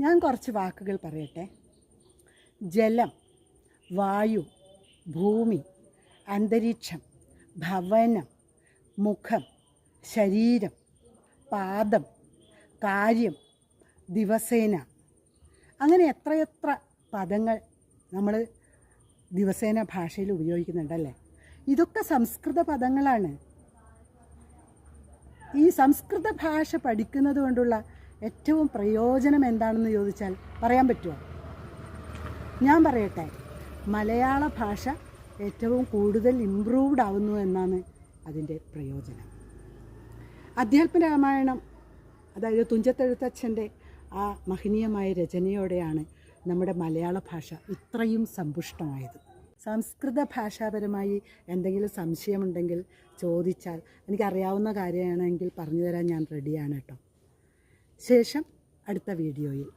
ഞാൻ കുറച്ച് വാക്കുകൾ പറയട്ടെ. ജലം, വായു, ഭൂമി, അന്തരീക്ഷം, ഭവനം, മുഖം, ശരീരം, പാദം, കാര്യം, ദിവസേന, അങ്ങനെ എത്രയെത്ര പദങ്ങൾ നമ്മൾ ദിവസേന ഭാഷയിൽ ഉപയോഗിക്കുന്നുണ്ടല്ലേ. ഇതൊക്കെ സംസ്കൃത പദങ്ങളാണ്. ഈ സംസ്കൃത ഭാഷ പഠിക്കുന്നത് കൊണ്ടുള്ള ഏറ്റവും പ്രയോജനം എന്താണെന്ന് ചോദിച്ചാൽ പറയാൻ പറ്റുമോ? ഞാൻ പറയട്ടെ, മലയാള ഭാഷ ഏറ്റവും കൂടുതൽ ഇംപ്രൂവ്ഡ് ആവുന്നു എന്നാണ് അതിൻ്റെ പ്രയോജനം. അധ്യാത്മ രാമായണം, അതായത് തുഞ്ചത്തെഴുത്തച്ഛൻ്റെ ആ മഹനീയമായ രചനയോടെയാണ് നമ്മുടെ മലയാള ഭാഷ ഇത്രയും സമ്പുഷ്ടമായത്. സംസ്കൃത ഭാഷാപരമായി എന്തെങ്കിലും സംശയമുണ്ടെങ്കിൽ ചോദിച്ചാൽ, എനിക്കറിയാവുന്ന കാര്യമാണെങ്കിൽ പറഞ്ഞു തരാൻ ഞാൻ റെഡിയാണ് കേട്ടോ. ശേഷം അടുത്ത വീഡിയോയിൽ